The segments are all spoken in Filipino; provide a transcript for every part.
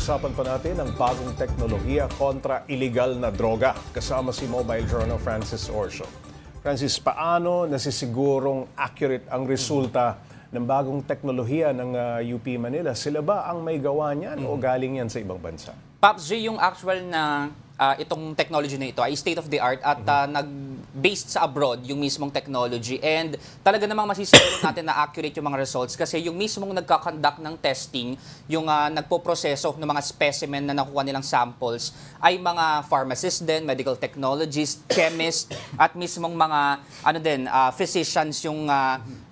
Pag-uusapan pa natin ang bagong teknolohiya kontra iligal na droga. Kasama si Mobile Journal Francis Orcio. Francis, paano nasisigurong accurate ang resulta ng bagong teknolohiya ng UP Manila? Sila ba ang may gawa niyan o galing yan sa ibang bansa? Pops J, yung actual na itong technology na ito ay state-of-the-art at nag-based sa abroad yung mismong technology. And talaga namang masisiguro natin na accurate yung mga results kasi yung mismong nagkakonduct ng testing, yung nagpoproseso ng mga specimen na nakuha nilang samples ay mga pharmacists din, medical technologists, chemists, at mismong mga physicians yung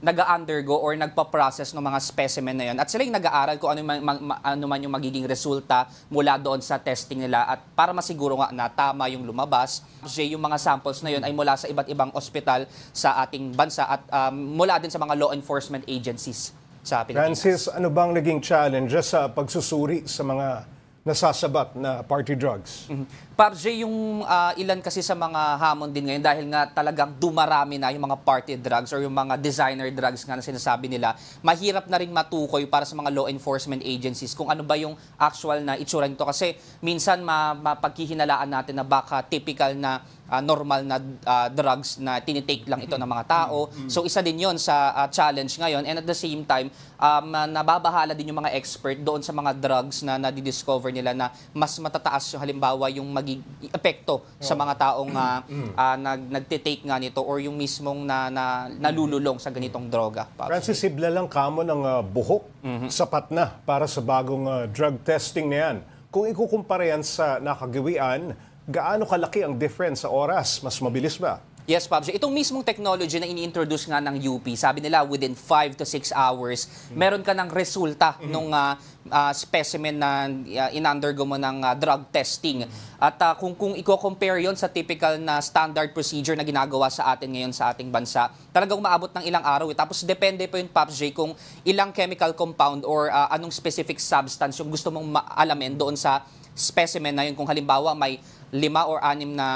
nag-undergo or nagpa-process ng mga specimen na yun. At sila yung nag-aaral kung ano man yung magiging resulta mula doon sa testing nila at para masiguro nga na tama yung lumabas. Yung mga samples na yun ay mula sa iba't ibang ospital sa ating bansa at mula din sa mga law enforcement agencies sa Pilipinas. Francis, ano bang naging challenges sa pagsusuri sa mga nasasabat na party drugs? Pops J, yung ilan kasi sa mga hamon din ngayon dahil nga talagang dumarami na yung mga party drugs or yung mga designer drugs nga na sinasabi nila, mahirap na rin matukoy para sa mga law enforcement agencies kung ano ba yung actual na itsura nito. Kasi minsan mapagkihinalaan natin na baka typical na normal na drugs na tinitake lang ito ng mga tao. So isa din yon sa challenge ngayon. And at the same time, nababahala din yung mga expert doon sa mga drugs na nadidiscover nila na mas matataas yung halimbawa yung magiging epekto sa mga taong nagtitake nga nito or yung mismong nalululong sa ganitong droga. Francis, sibla lang kamo ng buhok, sapat na para sa bagong drug testing na yan. Kung ikukumpara yan sa nakagawian, gaano kalaki ang difference sa oras? Mas mabilis ba? Yes, Pops. Itong mismong technology na ini-introduce nga ng UP, sabi nila within 5 to 6 hours, meron ka ng resulta ng specimen na in-undergo mo ng drug testing. At kung i-compare yon sa typical na standard procedure na ginagawa sa atin ngayon sa ating bansa, talagang umaabot ng ilang araw. Tapos depende po yun, Pops J, kung ilang chemical compound or anong specific substance yung gusto mong alamin doon sa specimen na yun. Kung halimbawa may 5 or 6 na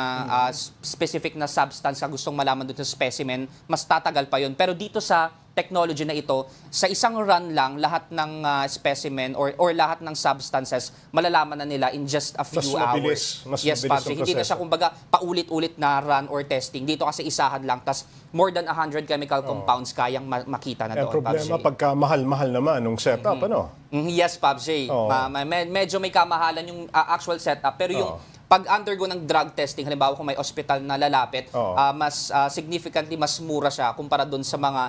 specific na substance na gustong malaman doon sa specimen, mas tatagal pa yun. Pero dito sa technology na ito, sa isang run lang, lahat ng specimen or lahat ng substances, malalaman na nila in just a few hours. Mas yes, mabilis. Hindi na siya kumbaga paulit-ulit na run or testing. Dito kasi isahan lang, tas more than 100 chemical compounds kayang makita na doon. Ang problema pagka mahal-mahal naman nung setup, ano? Yes, Pops J. Medyo may kamahalan yung actual setup, pero yung pag-undergo ng drug testing, halimbawa kung may hospital na lalapit, mas significantly mas mura siya kumpara doon sa mga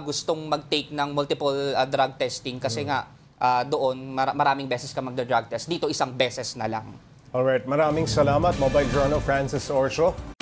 gustong mag-take ng multiple drug testing kasi nga doon maraming beses ka magda-drug test. Dito isang beses na lang. Alright, maraming salamat Mobile Journal Francis Orcio.